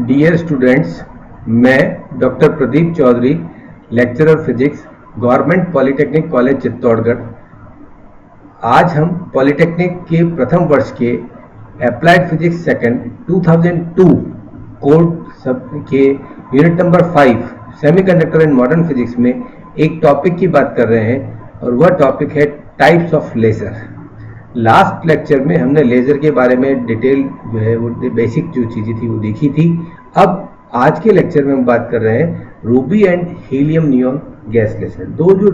Dear students, मैं doctor Pradeep Chaudhary, lecturer physics, government polytechnic college Chittorgarh. आज हम पॉलिटेक्निक के प्रथम वर्ष के अप्लाइड फिजिक्स सेकंड 2002 कोड सब के unit number 5 semiconductor and modern physics में एक टॉपिक की बात कर रहे हैं और वह टॉपिक है types of laser. Last lecture में हमने लेजर के बारे में डिटेल जो है वो बेसिक जो चीज़ें थी वो देखी थी। अब आज के लेक्चर में हम बात कर रहे हैं ruby and helium neon gas laser. दो जो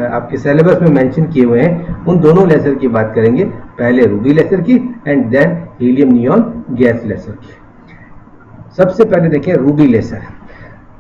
आपके सिलेबस में मेंशन किए हुए हैं उन दोनों लेजर की बात करेंगे, पहले रूबी लेजर की and then helium neon gas laser की। सबसे पहले देखें रूबी लेजर।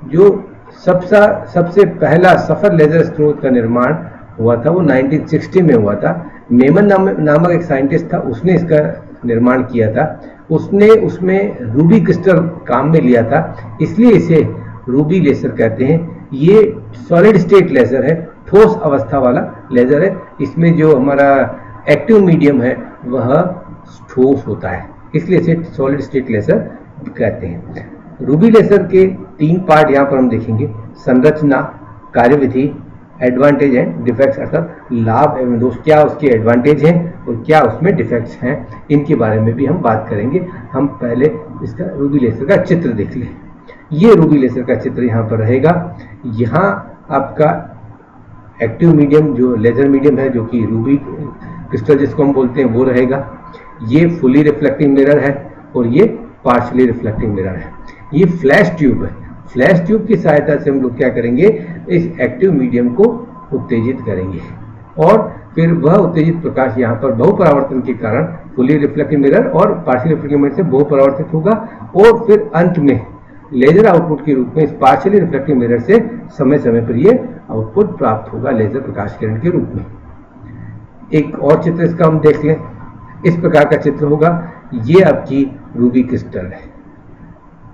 जो सबसे पहला सफर लेजर स्रोत का निर्माण हुआ था वो 1960 में हुआ था। मेमन नामक एक साइंटिस्ट था, उसने इसका निर्माण किया था। उसने उसमें रूबी क्रिस्टल काम में लिया था, इसलिए इसे रूबी लेजर कहते हैं। ये सॉलिड स्टेट लेजर है, ठोस अवस्था वाला लेजर है। इसमें जो हमारा एक्टिव मीडियम है वह ठोस होता है, इसलिए इसे सॉलिड स्टेट लेजर कहते हैं। रूबी लेजर के 3 पार्ट यहाँ पर हम देखेंगे: संरचना, कार्यविधि, एडवांटेज एंड डिफेक्ट्स, अर्थात लाभ एवं दोष, क्या उसके एडवांटेज हैं और क्या उसमें डिफेक्ट्स हैं, इनके बारे में भी हम बात करेंगे। हम पहले इसका रूबी लेजर का चित्र देख लें। ये रूबी लेजर का चित्र यहाँ पर रहेगा। यहाँ आपका एक्टिव मीडियम जो लेजर मीडियम है, जो कि रूबी क्रिस्टल जिसको हम बोलते हैं, वो रहेगा। ये फुली रिफ्लेक्टिंग मिरर है और ये पार्शियली रिफ्लेक्टिंग मिरर है। ये फ्लैश ट्यूब है। फ्लैश ट्यूब की सहायता से हम लोग क्या करेंगे, इस एक्टिव मीडियम को उत्तेजित करेंगे और फिर वह उत्तेजित प्रकाश यहाँ पर बहुपरावर्तन के कारण फुली रिफ्लेक्टिव मिरर और पार्शियली रिफ्लेक्टिव मिरर से बहुपरावर्तित होगा और फिर अंत में लेजर आउटपुट के रूप में इस पार्शियली रिफ्लेक्टिव मिरर से समय समय पर ये आउटपुट प्राप्त होगा लेजर प्रकाश किरण के रूप में। एक और चित्र इसका हम देख लें। इस प्रकार का चित्र होगा। ये आपकी रूबी क्रिस्टल है,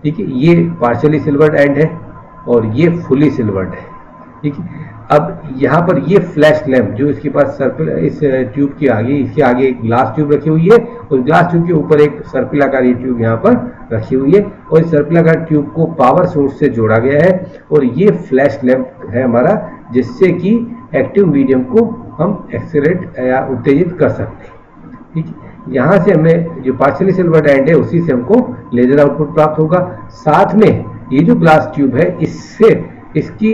ठीक है। ये पार्शियली सिल्वर्ड एंड है और ये फुली सिल्वर्ड है, ठीक है। अब यहाँ पर ये फ्लैश लैम्प जो इसके पास सर्कल, इस ट्यूब के आगे, इसके आगे एक ग्लास ट्यूब रखी हुई है और ग्लास ट्यूब के ऊपर एक सर्पिलाकार ये ट्यूब यहाँ पर रखी हुई है और इस सर्पिलाकार ट्यूब को पावर सोर्स से जोड़ा गया है और ये फ्लैश लैम्प है हमारा, जिससे कि एक्टिव मीडियम को हम एक्सेलरेट या उत्तेजित कर सकते हैं, ठीक है। यहाँ से हमें जो पार्शियली सिल्वर्ड एंड है उसी से हमको लेजर आउटपुट प्राप्त होगा। साथ में ये जो ग्लास ट्यूब है, इसकी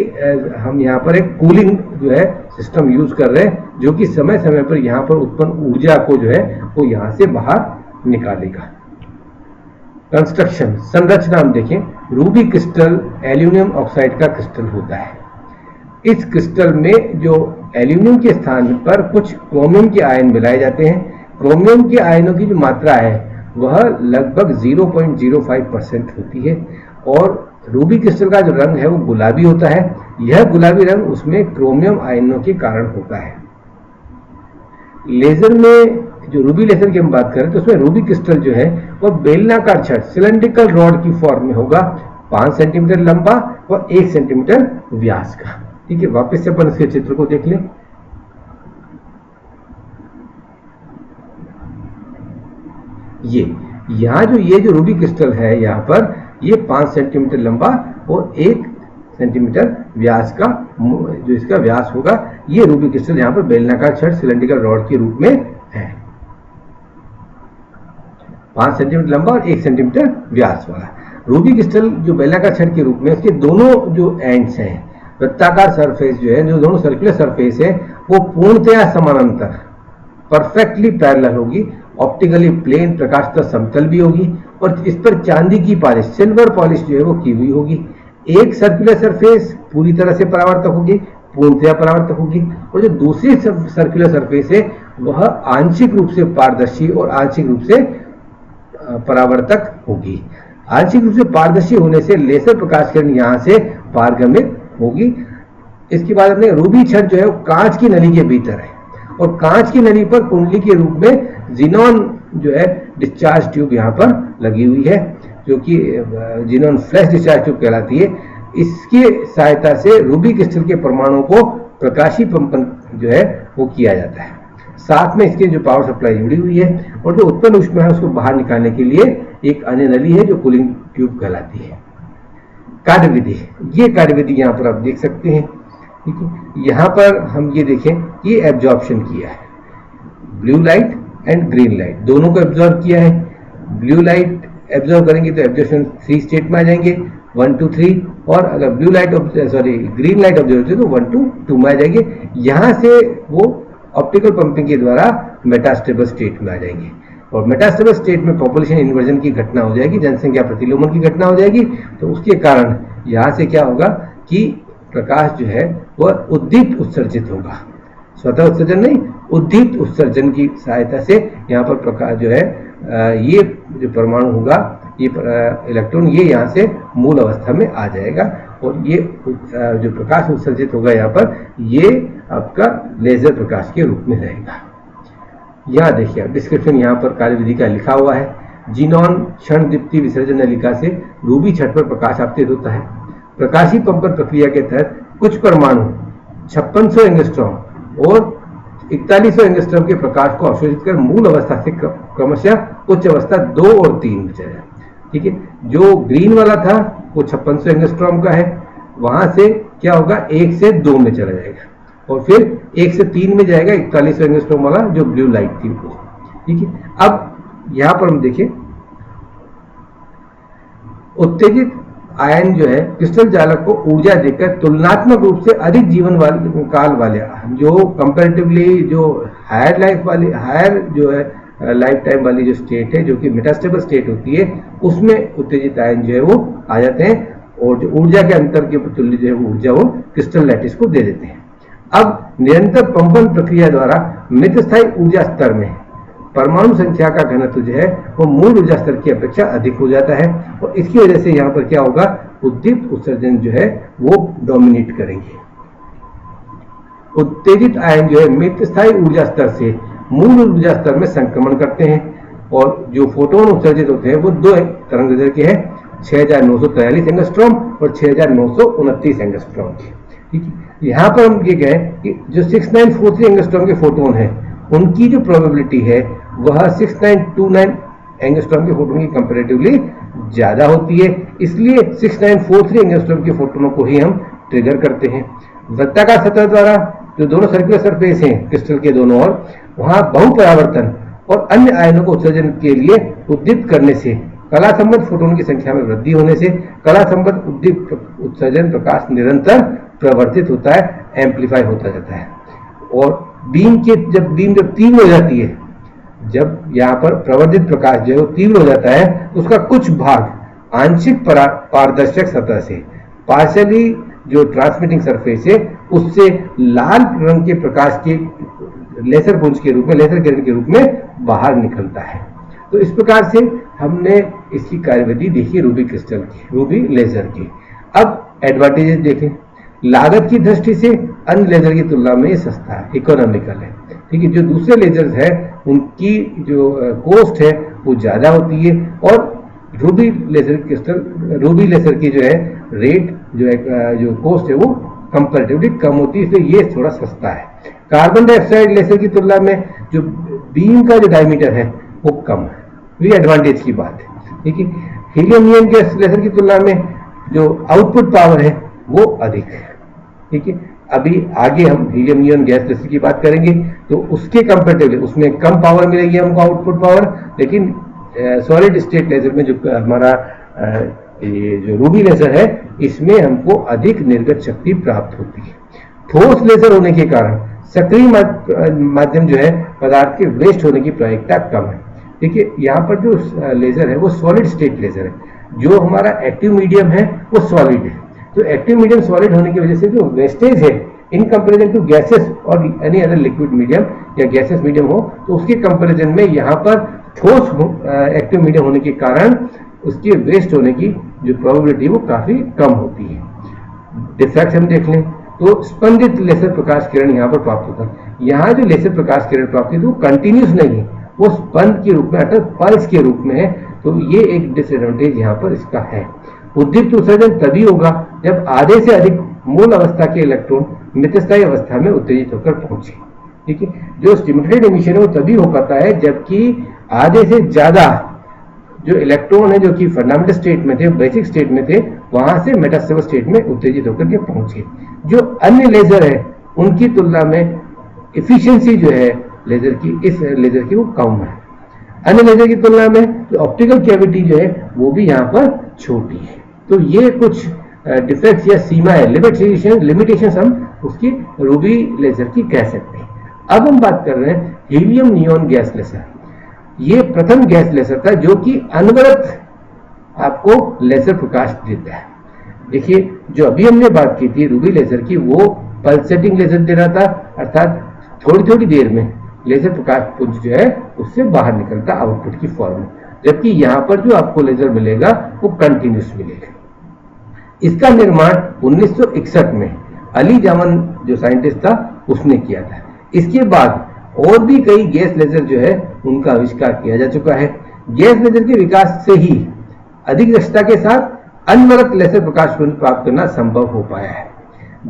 हम यहाँ पर एक कूलिंग जो है सिस्टम यूज कर रहे हैं, जो कि समय समय पर यहाँ पर उत्पन्न ऊर्जा को जो है वो यहाँ से बाहर निकालेगा। कंस्ट्रक्शन, संरचना हम देखें। रूबी क्रिस्टल एल्यूमिनियम ऑक्साइड का क्रिस्टल होता है। इस क्रिस्टल में जो एल्यूमिनियम के स्थान पर कुछ क्रोमियम के आयन मिलाए जाते हैं। क्रोमियम के आयनों की जो मात्रा है वह लगभग 0.05% होती है और रूबी क्रिस्टल का जो रंग है वो गुलाबी होता है। यह गुलाबी रंग उसमें क्रोमियम आयनों के कारण होता है। लेजर में जो रूबी लेजर की हम बात करें तो उसमें रूबी क्रिस्टल जो है वह बेलनाकार छड़, सिलेंड्रिकल रॉड की फॉर्म में होगा, 5 सेंटीमीटर लंबा और 1 सेंटीमीटर व्यास का, ठीक है। वापस से अपन इसके चित्र को देख लें। ये जो रूबी क्रिस्टल है यहाँ पर, ये 5 सेंटीमीटर लंबा और 1 सेंटीमीटर व्यास का जो इसका व्यास होगा, ये रूबी क्रिस्टल यहाँ पर बेलनाकार छड़ सिलेंड्रिकल रॉड के रूप में है। 5 सेंटीमीटर लंबा और 1 सेंटीमीटर व्यास वाला रूबी क्रिस्टल जो बेलनाकार छड़ के रूप में, उसके दोनों जो एंड्स हैं, वृत्ताकार सरफेस जो है, जो दोनों सर्कुलर सरफेस है, वो पूर्णतया समानांतर परफेक्टली पैरेलल होगी। ऑप्टिकली प्लेन, प्रकाशतः समतल भी होगी और इस पर चांदी की पॉलिश, सिल्वर पॉलिश जो है वो की हुई होगी। एक सर्कुलर सरफेस पूरी तरह से परावर्तक होगी, पूर्णतया परावर्तक होगी और जो दूसरी सर्कुलर सरफेस है वह आंशिक रूप से पारदर्शी और आंशिक रूप से परावर्तक होगी। आंशिक रूप से पारदर्शी होने से लेजर प्रकाश किरण यहाँ से पारगमित होगी। इसके बाद अपने रूबी छड़ जो है वो कांच की नली के भीतर है और कांच की नली पर कुंडली के रूप में जिनॉन जो है डिस्चार्ज ट्यूब यहाँ पर लगी हुई है, जो कि जिनॉन फ्लैश डिस्चार्ज ट्यूब कहलाती है। इसकी सहायता से रूबी क्रिस्टल के परमाणुओं को प्रकाशी पंपन जो है वो किया जाता है। साथ में इसके जो पावर सप्लाई जुड़ी हुई है और जो उत्पन्न ऊष्मा है उसको बाहर निकालने के लिए एक अन्य नली है जो कूलिंग ट्यूब कहलाती है। कार्यविधि, ये कार्यविधि यहाँ पर आप देख सकते हैं। ठीक है, यहाँ पर हम ये देखें, ये एब्जॉर्प्शन किया है, blue light and green light दोनों को एब्जॉर्ब किया है। ब्लू लाइट एब्जॉर्ब करेंगे तो एब्जॉर्प्शन 3 स्टेट में आ जाएंगे, 1 2 3, और अगर blue light green light observe होती है तो 1 2 2 में आ जाएंगे। यहाँ से वो ऑप्टिकल पंपिंग के द्वारा मेटास्टेबल स्टेट में आ जाएंगे, और मेटास्टेबल स्टेट में पॉपुलेशन इन्वर्जन की घटना हो जाएगी, जनसंख्या प्रतिलोमन की घटना हो जाएगी। तो उसके कारण यहाँ से क्या होगा कि प्रकाश जो है वह उद्दीप्त उत्सर्जित होगा, स्वतः उत्सर्जन नहीं, उद्दीप्त उत्सर्जन की सहायता से यहाँ पर प्रकाश जो है ये जो परमाणु होगा, ये इलेक्ट्रॉन, ये यहाँ से मूल अवस्था में आ जाएगा, और ये जो प्रकाश उत्सर्जित होगा यहाँ पर, ये आपका लेजर प्रकाश के रूप में रहेगा। यहाँ देखिए डिस्क्रिप्शन यहाँ पर कार्यविधि का लिखा हुआ है। जीनॉन क्षण दीप्ति विसर्जन नलिका से रूबी छट पर प्रकाश आपतित होता है। प्रकाशीय कंपन प्रक्रिया के तहत कुछ परमाणु 5600 एंगस्ट्रॉम और 4100 एंगस्ट्रॉम के प्रकाश को अवशोषित कर मूल अवस्था से क्रमशः उच्च अवस्था 2 और 3 में चला। ठीक है, जो ग्रीन वाला था वो 5600 एंगस्ट्रॉम का है, वहां से क्या होगा 1 से 2 में चला जाएगा, और फिर 1 से 3 में जाएगा 4100 एंगस्ट्रॉम वाला जो ब्लू लाइट थी वो। ठीक है, अब यहां पर हम देखें, उत्तेजित आयन जो है क्रिस्टल जालक को ऊर्जा देकर तुलनात्मक रूप से अधिक जीवन काल वाले, जो कंपैरेटिवली जो हायर लाइफ वाली, हायर जो है लाइफ टाइम वाली जो स्टेट है, जो कि मेटास्टेबल स्टेट होती है, उसमें उत्तेजित आयन जो है वो आ जाते हैं, और जो ऊर्जा के अंतर के तुल्य जो है वो ऊर्जा वो क्रिस्टल लैटिस को दे देते हैं। अब निरंतर पंपन प्रक्रिया द्वारा मितस्थायी ऊर्जा स्तर में परमाणु संख्या का घनत्व जो है वो मूल ऊर्जा स्तर की अपेक्षा अधिक हो जाता है, और इसकी वजह से यहाँ पर क्या होगा, उद्दीप्त उत्सर्जन जो है वो डोमिनेट करेंगे। उत्तेजित आयन जो है मितस्थायी ऊर्जा स्तर से मूल ऊर्जा स्तर में संक्रमण करते हैं, और जो फोटोन उत्सर्जित होते हैं वो 2 तरंगदैर्घ्य के हैं, 6943 एंगस्ट्रॉम और 6929 एंगस्ट्रॉम के। ठीक है, यहाँ पर हम ये कहें कि जो 6943 एंगस्ट्रॉम के फोटोन है उनकी जो प्रोबेबिलिटी है वह 6929 एंगस्ट्रॉम के फोटोन की कंपैरेटिवली ज्यादा होती है, इसलिए 6943 एंगस्ट्रॉम के फोटोनों को ही हम ट्रिगर करते हैं। वृत्ताकार सतह द्वारा जो दोनों सर्कुलर सरफेस हैं क्रिस्टल के दोनों ओर, वहां बहुपरावर्तन और अन्य आयनों को उत्सर्जन के लिए उद्दीप्त करने से कला संबद्ध फोटोन की संख्या में वृद्धि होने से कला संबद्ध उद्दीप्त उत्सर्जन प्रकाश निरंतर प्रवर्तित होता है, एम्पलीफाई होता जाता है, और बीम जब तीव्र हो जाती है, जब यहाँ पर प्रवर्धित प्रकाश जो है वो तीव्र हो जाता है, उसका कुछ भाग आंशिक पारदर्शक सतह से, पार्शियली जो ट्रांसमिटिंग सरफेस है, उससे लाल रंग के प्रकाश के लेजर पुंज के रूप में, लेजर किरण के रूप में बाहर निकलता है। तो इस प्रकार से हमने इसकी कार्यविधि देखी रूबी क्रिस्टल की, रूबी लेजर की। अब एडवांटेजेस देखें। लागत की दृष्टि से अन्य लेजर की तुलना में ये सस्ता है, इकोनॉमिकल है। ठीक है, जो दूसरे लेजर्स है उनकी जो कॉस्ट है वो ज्यादा होती है, और रूबी लेजर की जो है रेट जो है, जो कॉस्ट है वो कंपैरेटिवली कम होती है, इसलिए ये थोड़ा सस्ता है। कार्बन डाइऑक्साइड लेजर की तुलना में जो बीम का जो डायमीटर है वो कम है, ये एडवांटेज की बात है। ठीक है, हीलियम नियन गैस लेजर की तुलना में जो आउटपुट पावर है वो अधिक है। ठीक है, अभी आगे हम हीलियम नियन गैस लेजर की बात करेंगे, तो उसके कंपैरेटिवली उसमें कम पावर मिलेगी हमको, आउटपुट पावर, लेकिन सॉलिड स्टेट लेजर में जो हमारा ये जो रूबी लेजर है, इसमें हमको अधिक निर्गत शक्ति प्राप्त होती है। ठोस लेजर होने के कारण सक्रिय माध्यम जो है पदार्थ के वेस्ट होने की प्रायिकता कम है। देखिए, यहाँ पर जो लेजर है वो सॉलिड स्टेट लेजर है, जो हमारा एक्टिव मीडियम है वो सॉलिड है। तो एक्टिव मीडियम सॉलिड होने की वजह से जो वेस्टेज है इन कंपैरिजन टू गैसेस और एनी अदर लिक्विड मीडियम या गैसेस मीडियम हो, तो उसके कंपैरिजन में यहाँ पर ठोस एक्टिव मीडियम होने के कारण उसके वेस्ट होने की जो प्रोबेबिलिटी वो काफी कम होती है। डिफ्रैक्शन देख लें तो स्पंदित लेजर प्रकाश किरण यहाँ पर प्राप्त होता है। यहाँ जो लेजर प्रकाश किरण प्राप्त होती है वो कंटिन्यूस नहीं है, वो स्पंद के रूप में अर्थात पल्स के रूप में है, तो ये एक डिसएडवांटेज यहाँ पर इसका है। उद्दीप्त उत्सर्जन तभी होगा जब आधे से अधिक मूल अवस्था के इलेक्ट्रॉन मितस्थायी अवस्था में उत्तेजित होकर पहुंचे। ठीक है, जो स्टिमुलेटेड इमिशन है वो तभी हो पाता है जबकि आधे से ज्यादा जो इलेक्ट्रॉन है जो कि फंडामेंटल स्टेट में थे, बेसिक स्टेट में थे, वहां से मेटास्टेबल स्टेट में उत्तेजित होकर के पहुंचे। जो अन्य लेजर है उनकी तुलना में एफिशिएंसी जो है लेजर की, इस लेजर की वो कम है। अन्य लेजर की तुलना में जो ऑप्टिकल कैविटी जो है वो भी यहाँ पर छोटी है। तो ये कुछ डिफेक्ट्स या सीमा है, लिमिटेशन हम उसकी रूबी लेजर की कह सकते हैं। अब हम बात कर रहे हैं हीलियम नियॉन गैस लेजर। ये प्रथम गैस लेजर था जो कि अनवरत आपको लेजर प्रकाश देता है। देखिए, जो अभी हमने बात की थी रूबी लेजर की, वो पल्सेटिंग लेजर दे रहा था, अर्थात थोड़ी थोड़ी देर में लेजर प्रकाश पुंज जो है उससे बाहर निकलता आउटपुट की फॉर्म में, जबकि यहाँ पर जो आपको लेजर मिलेगा वो कंटिन्यूस मिलेगा। इसका निर्माण 1961 में अली जामन जो साइंटिस्ट था उसने किया था। इसके बाद और भी कई गैस लेजर जो है उनका आविष्कार किया जा चुका है। गैस लेजर के विकास से ही अधिक दक्षता के साथ अनवरत लेजर प्रकाश पुंज प्राप्त करना संभव हो पाया है।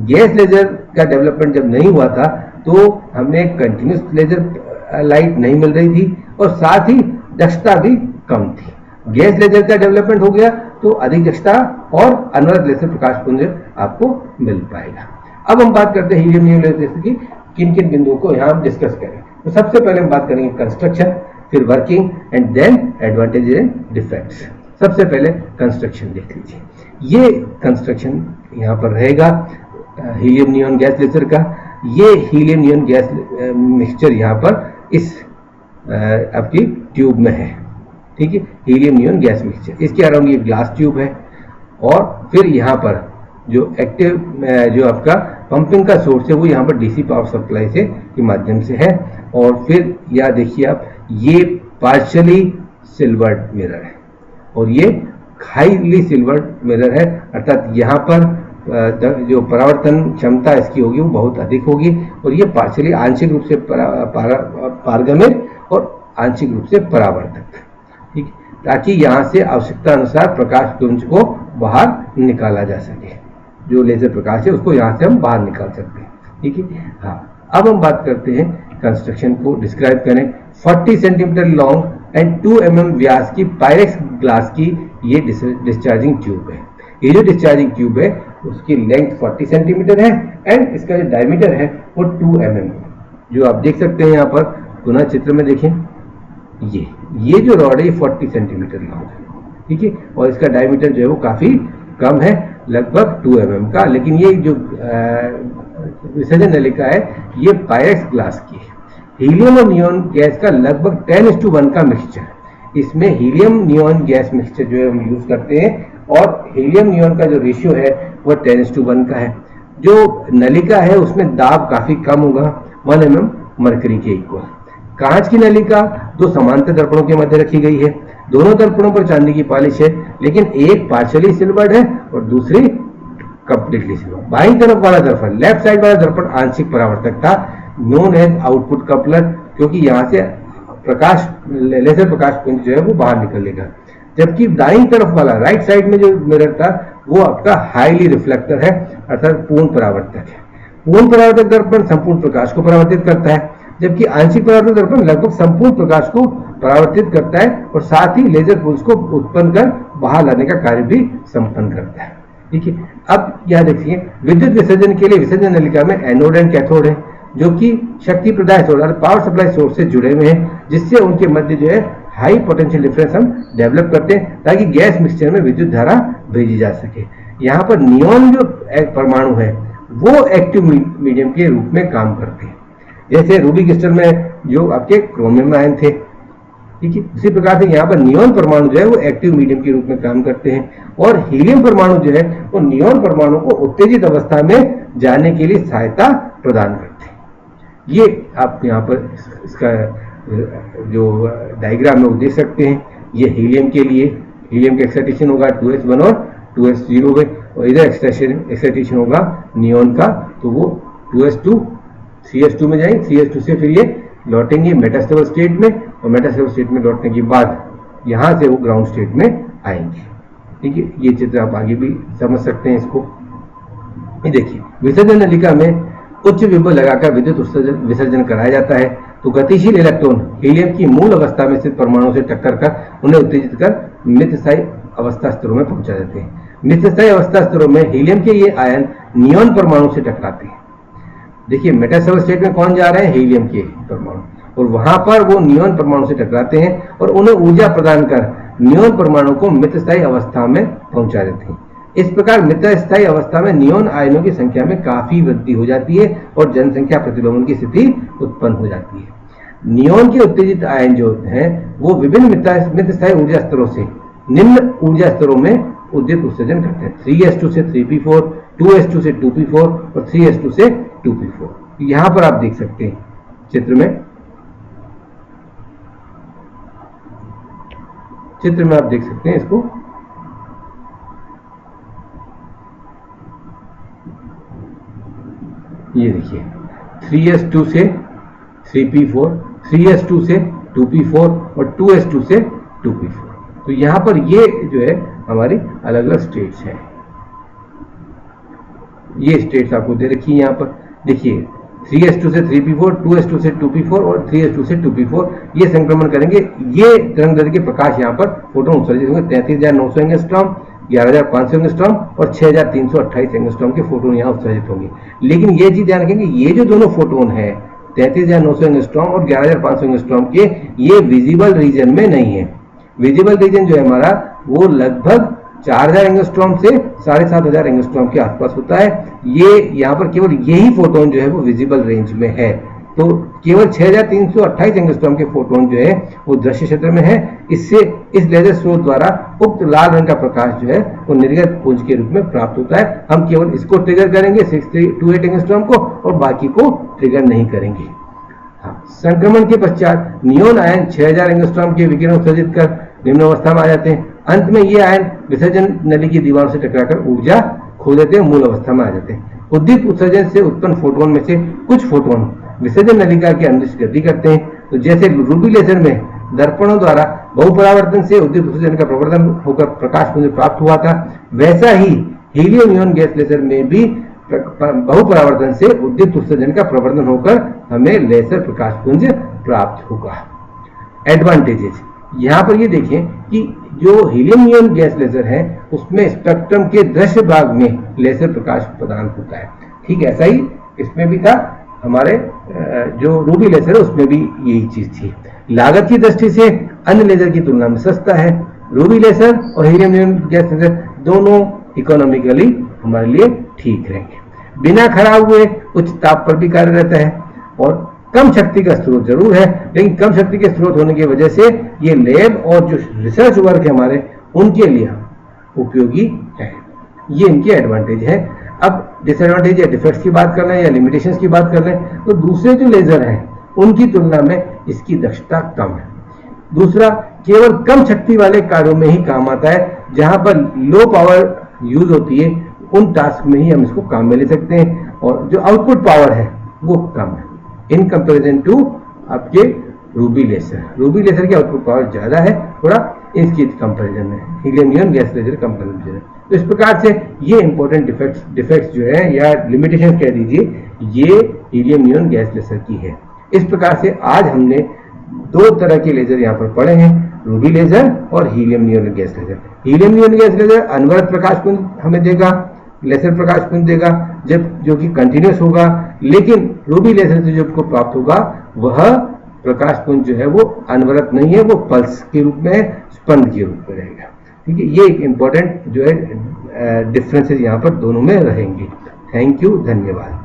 गैस लेजर का डेवलपमेंट जब नहीं हुआ था तो हमें कंटिन्यूस लेजर लाइट नहीं मिल रही थी और साथ ही दक्षता भी कम थी। गैस लेजर का डेवलपमेंट हो गया तो अधिक दक्षता और अनवरत लेजर प्रकाश पुंज आपको मिल पाएगा। अब हम बात करते हैं हीलियम नियॉन लेजर की, किन किन बिंदुओं को यहाँ हम डिस्कस करें। तो सबसे पहले हम बात करेंगे कंस्ट्रक्शन, फिर working and then advantages and defects. सबसे पहले कंस्ट्रक्शन देख लीजिए। ये कंस्ट्रक्शन यहाँ पर रहेगा हीलियम नियॉन गैस लेजर का। ये हीलियम नियॉन गैस मिक्सचर यहाँ पर इस आपकी ट्यूब में है, ठीक है, हीलियम नियॉन गैस मिक्सचर। इसके अराउंड ये ग्लास ट्यूब है और फिर यहाँ पर जो एक्टिव जो आपका पंपिंग का सोर्स है वो यहाँ पर डीसी पावर सप्लाई से के माध्यम से है। और फिर यह देखिए आप, ये पार्शियली सिल्वर्ड मिरर है और ये हाईली सिल्वर्ड मिरर है, अर्थात यहाँ पर जो परावर्तन क्षमता इसकी होगी वो बहुत अधिक होगी और ये पार्शियली आंशिक रूप से पारगमित और आंशिक रूप से परावर्तक, ठीक, ताकि यहाँ से आवश्यकता अनुसार प्रकाश पुंज को बाहर निकाला जा सके। जो लेजर प्रकाश है उसको यहाँ से हम बाहर निकाल सकते हैं, ठीक है। हाँ, अब हम बात करते हैं कंस्ट्रक्शन को डिस्क्राइब करें। 40 सेंटीमीटर लॉन्ग एंड 2 mm व्यास की पायरेक्स ग्लास की ये डिस्चार्जिंग ट्यूब है। ये जो डिस्चार्जिंग ट्यूब है उसकी लेंथ 40 सेंटीमीटर है एंड इसका जो डायमीटर है वो 2 mm, जो आप देख सकते हैं यहाँ पर पुनः चित्र में देखें। ये जो रॉड है 40 सेंटीमीटर लॉन्ग है, ठीक है, और इसका डायमीटर जो है वो काफी कम है, लगभग 2 mm का। लेकिन ये जो विसर्जन नलिका है ये पायरेक्स ग्लास की है। हीलियम और नियॉन गैस का लगभग 10:1 का मिक्सचर। इसमें हीलियम नियॉन गैस मिक्सचर जो है हम यूज करते हैं और हीलियम नियॉन का जो रेशियो है वो 10:1 का है। जो नलिका है उसमें दाब काफी कम होगा, 1 mm मरकरी के इक्वल। कांच की नलिका दो समांतर दर्पणों के मध्य रखी गई है। दोनों दर्पणों पर चांदी की पॉलिश है, लेकिन एक पार्शियली सिल्वर्ड है और दूसरी कंप्लीटली सिल्वर्ड। बाईं तरफ वाला दर्पण, लेफ्ट साइड वाला दर्पण आंशिक परावर्तक था, नोन एज आउटपुट कपलर, क्योंकि यहाँ से प्रकाश लेजर प्रकाश पुंज जो है वो बाहर निकलेगा। जबकि दाईं तरफ वाला राइट साइड में जो मिरर था वो आपका हाईली रिफ्लेक्टर है, अर्थात पूर्ण परावर्तक है। पूर्ण परावर्तक दर्पण संपूर्ण प्रकाश को परावर्तित करता है, जबकि आंशिक परावर्तक दर्पण लगभग संपूर्ण प्रकाश को परावर्तित करता है और साथ ही लेजर पुंज को उत्पन्न कर बाहर लाने का कार्य भी संपन्न करता है, ठीक है। अब यह देखिए, विद्युत विसर्जन के लिए विसर्जन नलिका में एनोड एंड कैथोड है, जो कि शक्ति प्रदाय सोर्स पावर सप्लाई सोर्स से जुड़े हुए हैं, जिससे उनके मध्य जो है हाई पोटेंशियल डिफरेंस हम डेवलप करते हैं ताकि गैस मिक्सचर में विद्युत धारा भेजी जा सके। यहाँ पर नियॉन जो परमाणु है वो एक्टिव मीडियम के रूप में काम करते हैं, जैसे रूबी क्रिस्टल में जो आपके क्रोमियम आयन थे, ठीक है। उसी प्रकार से यहाँ पर नियॉन परमाणु जो है वो एक्टिव मीडियम के रूप में काम करते हैं और हीलियम परमाणु जो है वो नियॉन परमाणु को उत्तेजित अवस्था में जाने के लिए सहायता प्रदान करते हैं। ये आप यहाँ पर इसका जो डायग्राम है वो देख सकते हैं। ये हीलियम के लिए, हीलियम का एक्साइटेशन होगा 2s1 और 2s0 में, और इधर एक्साइटेशन होगा नियॉन का, तो वो 2s2 3s2 में जाएंगे, 3s2 से फिर ये लौटेंगे मेटास्टेबल स्टेट में, और मेटास्टेबल स्टेट में लौटने के बाद यहाँ से वो ग्राउंड स्टेट में आएंगे, ठीक है। ये चित्र आप आगे भी समझ सकते हैं इसको। ये देखिए, विसर्जन नलिका में उच्च विभव लगाकर विद्युत विसर्जन कराया जाता है, तो गतिशील इलेक्ट्रॉन हीलियम की मूल अवस्था में स्थित परमाणु से टक्कर कर उन्हें उत्तेजित कर मित्र स्थायी अवस्था स्तरों में पहुंचा देते हैं। मित्र स्थायी अवस्था स्तरों में हीलियम के ये आयन नियॉन परमाणु से टकराते हैं। देखिए मेटासोलर स्टेट में कौन जा रहे हैं? हीलियम के परमाणु, और वहां पर वो नियॉन परमाणु से टकराते हैं और उन्हें ऊर्जा प्रदान कर नियॉन परमाणु को मित्र स्थायी अवस्था में पहुंचा देते हैं। इस प्रकार मित्र स्थायी अवस्था में नियॉन आयनों की संख्या में काफी वृद्धि हो जाती है और जनसंख्या प्रतिलोमन की स्थिति उत्पन्न हो जाती है। नियॉन के उत्तेजित आयन जो हैं वो विभिन्न मित्र स्थायी ऊर्जा स्तरों से निम्न ऊर्जा स्तरों में उद्दीपित उत्सर्जन करते हैं। 3s2 से 3p4, 2s2 से 2p4 और 3s2 से 2p4। यहां पर आप देख सकते हैं चित्र में आप देख सकते हैं इसको। ये देखिए 3s2 से 3p4, 3s2 से 2p4 और 2s2 से 2p4। तो यहां पर ये जो है हमारी अलग अलग स्टेट्स हैं। ये स्टेट्स आपको दे रखी है। यहां पर देखिए 3s2 से 3p4, 2s2 से 2p4 और 3s2 से 2p4 ये संक्रमण करेंगे। ये तरंगदैर्घ्य के प्रकाश यहाँ पर फोटोन उत्सर्जित होंगे। 33,900 एंगस्ट्रॉम, 11,500 एंगस्ट्रॉम और 6,328 एंगस्ट्रॉम के फोटोन यहाँ उत्सर्जित होंगे। लेकिन ये चीज ध्यान रखेंगे, ये जो दोनों फोटोन है 33,900 एंगस्ट्रॉम और 11,500 एंगस्ट्रॉम के, ये विजिबल रीजन में नहीं है। विजिबल रीजन जो है हमारा वो लगभग 4,000 एंगस्ट्रॉम से 7,500 एंगस्ट्रॉम के आसपास होता है। ये यहाँ पर केवल यही फोटोन जो है वो विजिबल रेंज में है। तो केवल 6,328 एंगस्ट्रॉम के फोटोन जो है वो दृश्य क्षेत्र में है। इससे इस लेजर स्रोत द्वारा उक्त लाल रंग का प्रकाश जो है वो निर्गत पुंज के रूप में प्राप्त होता है। हम केवल इसको ट्रिगर करेंगे 6328 एंगस्ट्रॉम को और बाकी को ट्रिगर नहीं करेंगे। संक्रमण के पश्चात नियॉन आयन 6,000 एंगस्ट्रॉम के विकिरण उत्सर्जित कर निम्न अवस्था में आ जाते हैं। अंत में ये आयन विसर्जन नली की दीवारों से टकराकर ऊर्जा खो देते हैं, मूल अवस्था में आ जाते हैं। उद्दीपित उत्सर्जन से उत्पन्न फोटोन में से कुछ फोटोन विसर्जन नलिका के अंदर गति करते हैं। तो जैसे रूबी लेजर में दर्पणों द्वारा बहुपरावर्तन से उद्दीपित उत्सर्जन का प्रवर्धन होकर प्रकाश पुंज प्राप्त हुआ था, वैसा ही हीलियम नियॉन गैस लेजर में भी बहुपरावर्तन से उद्दीपित उत्सर्जन का प्रवर्धन होकर हमें लेजर प्रकाश पुंज प्राप्त होगा। एडवांटेजेस यहाँ पर ये देखें कि जो हीलियम नियॉन गैस लेजर है उसमें स्पेक्ट्रम के दृश्य भाग में लेजर प्रकाश प्रदान होता है। ठीक ऐसा ही इसमें भी था। हमारे जो रूबी लेजर है उसमें भी यही चीज थी। लागत की दृष्टि से अन्य लेजर की तुलना में सस्ता है। रूबी लेजर और हीलियम नियॉन गैस लेजर दोनों इकोनॉमिकली हमारे लिए ठीक रहेंगे। बिना खराब हुए उच्च ताप पर भी कार्य रहता है और कम शक्ति का स्रोत जरूर है, लेकिन कम शक्ति के स्रोत होने की वजह से ये लैब और जो रिसर्च वर्क है हमारे उनके लिए उपयोगी है। ये इनके एडवांटेज है। अब डिसएडवांटेज या डिफेक्ट्स की बात कर लें या लिमिटेशंस की बात कर लें तो दूसरे जो लेजर हैं उनकी तुलना में इसकी दक्षता कम है। दूसरा, केवल कम शक्ति वाले कार्यों में ही काम आता है। जहां पर लो पावर यूज होती है उन टास्क में ही हम इसको काम में ले सकते हैं और जो आउटपुट पावर है वो कम है इन कंपेरिजन टू आपके रूबी लेजर। रूबी लेजर की आउटपुट पावर ज्यादा है थोड़ा इसकी कंपेरिजन में helium neon gas laser comparison है। तो इस प्रकार से ये इंपॉर्टेंट डिफेक्ट्स जो है या लिमिटेशन कह दीजिए ये हीलियम नियॉन गैस लेजर की है। इस प्रकार से आज हमने दो तरह के लेजर यहाँ पर पढ़े हैं, रूबी लेजर और helium neon gas laser. Helium neon gas laser अनवरत प्रकाश पुंज हमें देगा, लेजर प्रकाश पुंज देगा जब जो कि कंटिन्यूस होगा, लेकिन रूबी लेजर से जो आपको प्राप्त होगा वह प्रकाश पुंज जो है वो अनवरत नहीं है, वो पल्स के रूप में स्पंद के रूप में रहेगा। ठीक है, ये एक इंपॉर्टेंट जो है डिफरेंसेस यहाँ पर दोनों में रहेंगे। थैंक यू, धन्यवाद।